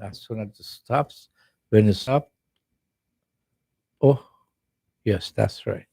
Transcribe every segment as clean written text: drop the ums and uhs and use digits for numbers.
as soon as it stops. When it stops, oh, yes, that's right.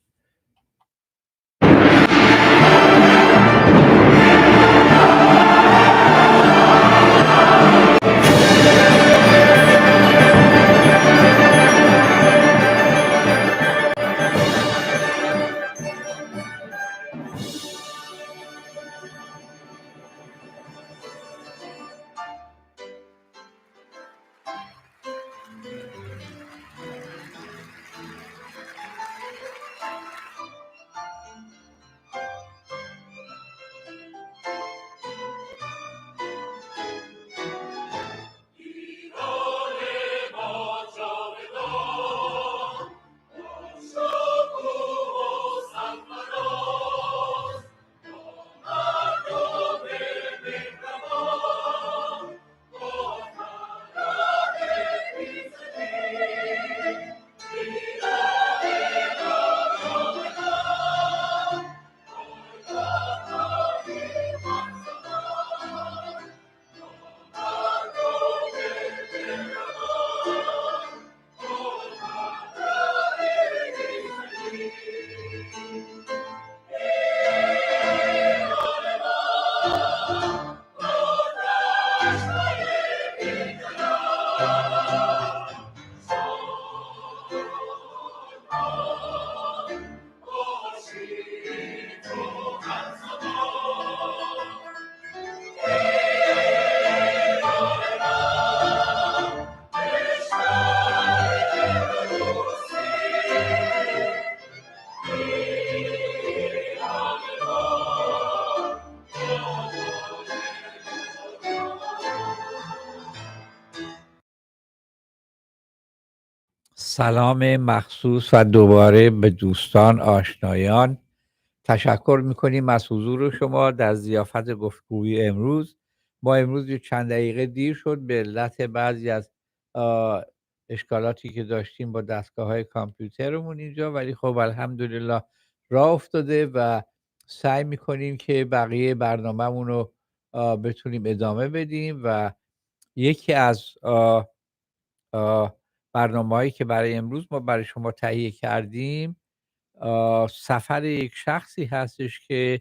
سلام مخصوص و دوباره به دوستان آشنایان. تشکر میکنیم از حضور شما در ضیافت گفتگوی امروز. ما امروز یه چند دقیقه دیر شد به علت بعضی از اشکالاتی که داشتیم با دستگاه های کامپیوترمون اینجا، ولی خب الحمدلله راه افتاده و سعی میکنیم که بقیه برنامه‌مون رو بتونیم ادامه بدیم. و یکی از برنامه‌هایی که برای امروز ما برای شما تهیه کردیم سفر یک شخصی هستش که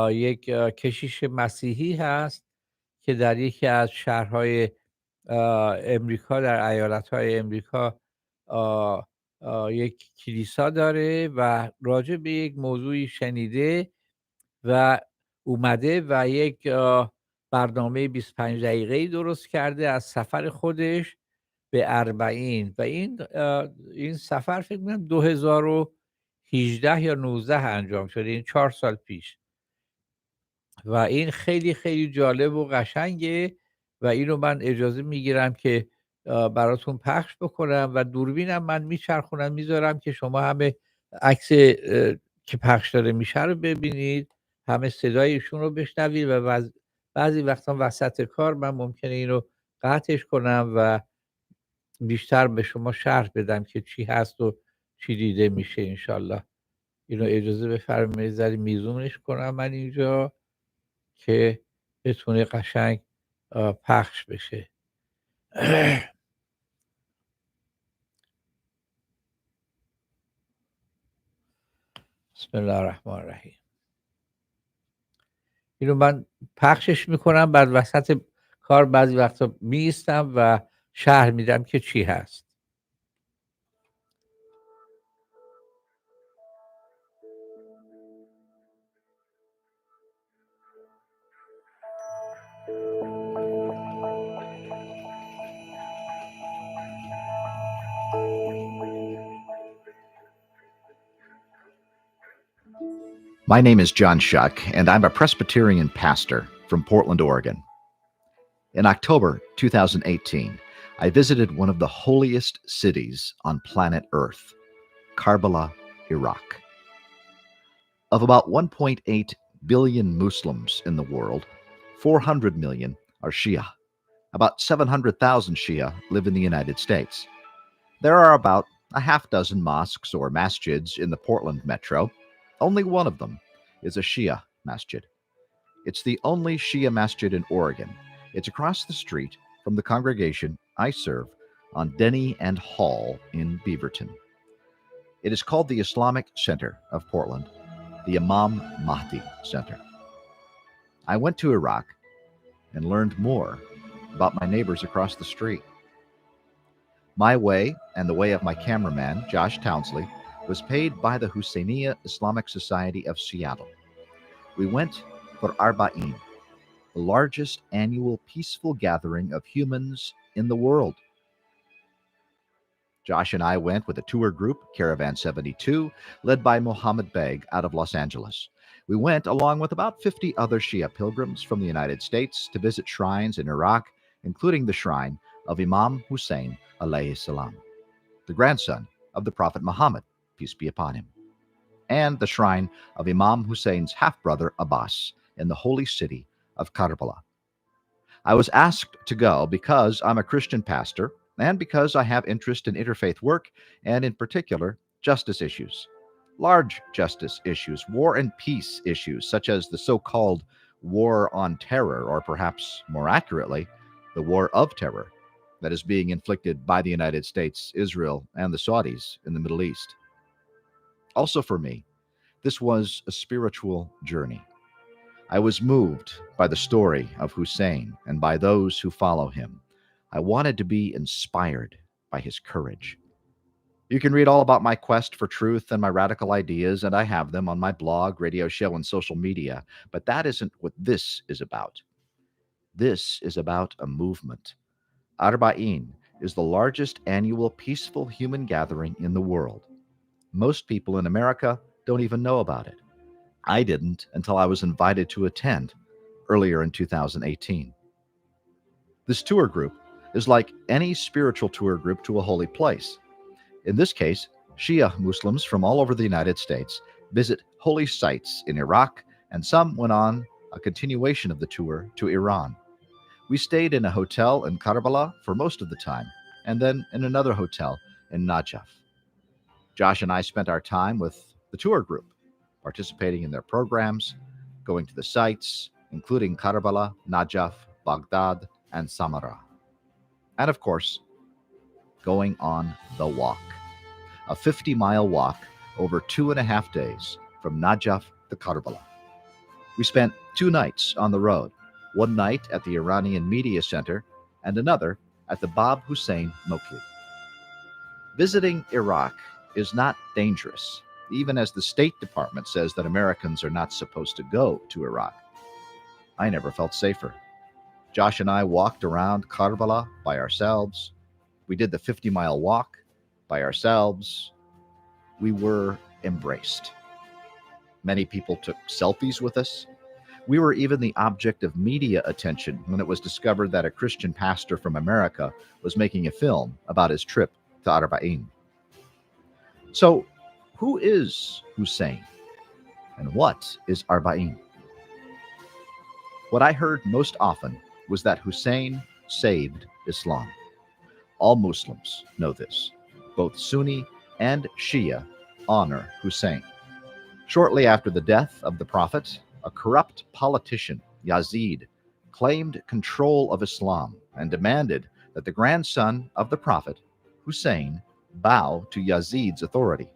یک کشیش مسیحی هست که در یکی از شهرهای امریکا، در ایالت‌های امریکا یک کلیسا داره و راجع به یک موضوعی شنیده و اومده و یک برنامه 25 دقیقه‌ای درست کرده از سفر خودش به اربعین. و این سفر فکر کنم 2018 یا 19 انجام شده، این 4 سال پیش. و این خیلی خیلی جالب و قشنگه و اینو من اجازه میگیرم که براتون پخش بکنم و دوربینم من میچرخونم میذارم که شما همه عکس که پخش داره میشه رو ببینید، همه صدای ایشون رو بشنوید و بعضی وقتا وسط کار من ممکنه اینو قطعش کنم و بیشتر به شما شرح بدم که چی هست و چی دیده میشه. انشالله اینو اجازه بفرمایید ذره میزونش کنم من اینجا که بتونه قشنگ پخش بشه. بسم الله الرحمن الرحیم. اینو من پخشش میکنم، بعد وسط کار بعضی وقتا میستم و شرح میدم که چی هست. My name is John Shuck, and I'm a Presbyterian pastor from Portland, Oregon. In October 2018, I visited one of the holiest cities on planet Earth, Karbala, Iraq. Of about 1.8 billion Muslims in the world, 400 million are Shia. About 700,000 Shia live in the United States. There are about a half dozen mosques or masjids in the Portland metro. Only one of them is a Shia masjid. It's the only Shia masjid in Oregon. It's across the street from the congregation I serve on Denny and Hall in Beaverton. It is called the Islamic Center of Portland, the Imam Mahdi Center. I went to Iraq and learned more about my neighbors across the street. My way and the way of my cameraman, Josh Townsley, was paid by the Husseiniya Islamic Society of Seattle. We went for Arba'in, the largest annual peaceful gathering of humans in the world. Josh and I went with a tour group, Caravan 72, led by Mohammed Beg out of Los Angeles. We went along with about 50 other Shia pilgrims from the United States to visit shrines in Iraq, including the shrine of Imam Hussein alayhi salam, the grandson of the Prophet Muhammad, peace be upon him, and the shrine of Imam Hussein's half-brother Abbas in the holy city of Karbala. I was asked to go because I'm a Christian pastor and because I have interest in interfaith work and, in particular, justice issues. Large justice issues, war and peace issues, such as the so-called war on terror, or perhaps more accurately, the war of terror that is being inflicted by the United States, Israel, and the Saudis in the Middle East. Also for me, this was a spiritual journey. I was moved by the story of Hussein and by those who follow him. I wanted to be inspired by his courage. You can read all about my quest for truth and my radical ideas, and I have them on my blog, radio show, and social media, but that isn't what this is about. This is about a movement. Arba'in is the largest annual peaceful human gathering in the world. Most people in America don't even know about it. I didn't until I was invited to attend earlier in 2018. This tour group is like any spiritual tour group to a holy place. In this case, Shia Muslims from all over the United States visit holy sites in Iraq, and some went on a continuation of the tour to Iran. We stayed in a hotel in Karbala for most of the time, and then in another hotel in Najaf. Josh and I spent our time with the tour group, participating in their programs, going to the sites, including Karbala, Najaf, Baghdad, and Samarra. And of course, going on the walk, a 50-mile walk over 2.5 days from Najaf to Karbala. We spent 2 nights on the road, one night at the Iranian Media Center and another at the Bab Hussein Mokli. Visiting Iraq is not dangerous, even as the State Department says that Americans are not supposed to go to Iraq. I never felt safer. Josh and I walked around Karbala by ourselves. We did the 50-mile walk by ourselves. We were embraced. Many people took selfies with us. We were even the object of media attention when it was discovered that a Christian pastor from America was making a film about his trip to Arba'in. So, who is Hussein? And what is Arba'in? What I heard most often was that Hussein saved Islam. All Muslims know this. Both Sunni and Shia honor Hussein. Shortly after the death of the Prophet, a corrupt politician, Yazid, claimed control of Islam and demanded that the grandson of the Prophet, Hussein, bow to Yazid's authority.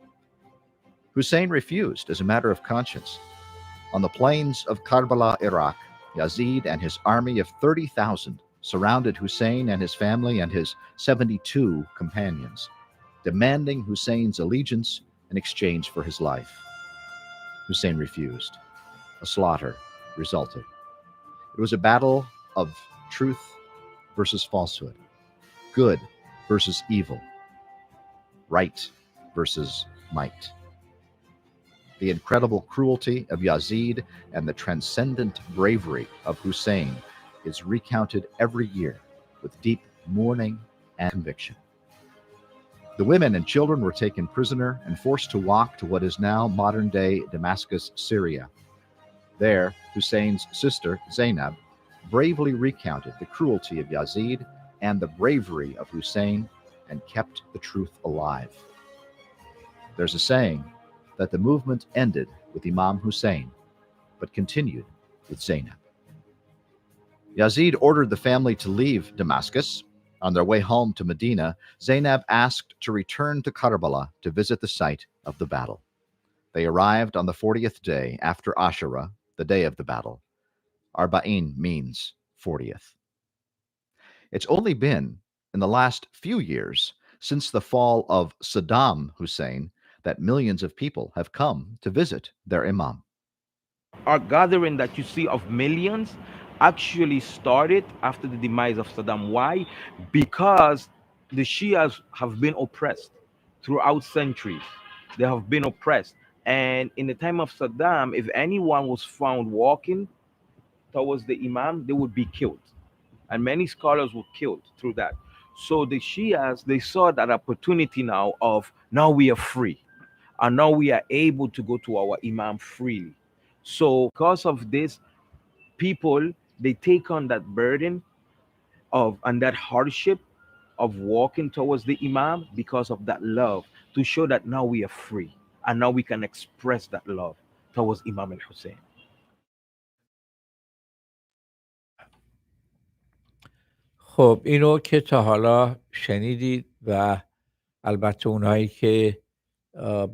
Hussein refused as a matter of conscience. On the plains of Karbala, Iraq, Yazid and his army of 30,000 surrounded Hussein and his family and his 72 companions, demanding Hussein's allegiance in exchange for his life. Hussein refused. A slaughter resulted. It was a battle of truth versus falsehood, good versus evil, right versus might. The incredible cruelty of Yazid and the transcendent bravery of Hussein is recounted every year with deep mourning and conviction. The women and children were taken prisoner and forced to walk to what is now modern-day Damascus, Syria. There, Hussein's sister, Zainab, bravely recounted the cruelty of Yazid and the bravery of Hussein and kept the truth alive. There's a saying that the movement ended with Imam Hussein, but continued with Zainab. Yazid ordered the family to leave Damascus. On their way home to Medina, Zainab asked to return to Karbala to visit the site of the battle. They arrived on the 40th day after Ashura, the day of the battle. Arba'in means 40th. It's only been in the last few years since the fall of Saddam Hussein that millions of people have come to visit their Imam. Our gathering that you see of millions actually started after the demise of Saddam. Why? Because the Shias have been oppressed throughout centuries. They have been oppressed. And in the time of Saddam, if anyone was found walking towards the Imam, they would be killed. And many scholars were killed through that. So the Shias, they saw that opportunity now of now we are free. And now we are able to go to our Imam freely. So because of this, people they take on that burden of and that hardship of walking towards the Imam because of that love to show that now we are free and now we can express that love towards Imam al Hussein. خب اینو که تا حالا شنیدید و البته اونایی که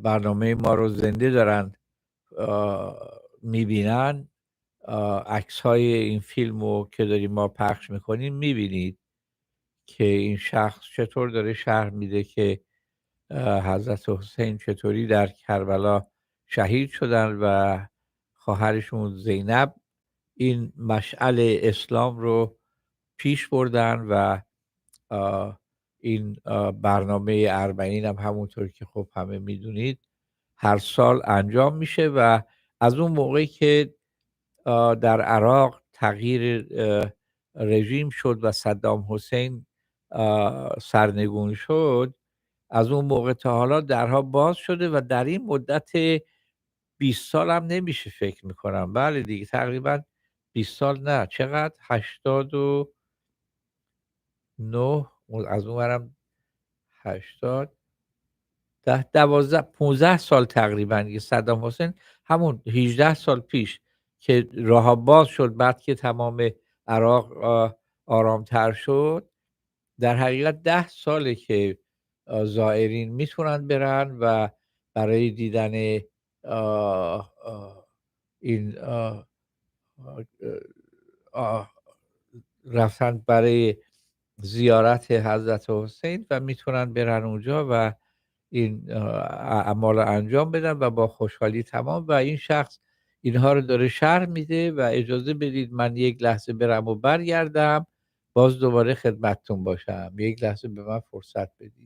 برنامه ما رو زنده دارن میبینن عکس های این فیلم رو که داریم ما پخش میکنیم میبینید که این شخص چطور داره شرح میده که حضرت حسین چطوری در کربلا شهید شدن و خواهرشون زینب این مشعل اسلام رو پیش بردن و این برنامه اربعین هم همونطور که خب همه میدونید هر سال انجام میشه و از اون موقعی که در عراق تغییر رژیم شد و صدام حسین سرنگون شد از اون موقع تا حالا درها باز شده و در این مدت 20 سال هم نمیشه فکر میکنم بله دیگه تقریبا 20 سال نه چقدر 89 از اون برم 80 12 15 سال تقریبا دیگه صدام حسین همون 18 سال پیش که راه باز شد بعد که تمام عراق آرامتر شد در حقیقت 10 ساله که زائرین میتونن برن و برای دیدن این رفتن برای زیارت حضرت حسین و میتونن برن اونجا و این اعمال رو انجام بدن و با خوشحالی تمام و این شخص اینها رو داره شرح میده و اجازه بدید من یک لحظه برم و برگردم باز دوباره خدمتتون باشم یک لحظه به من فرصت بدید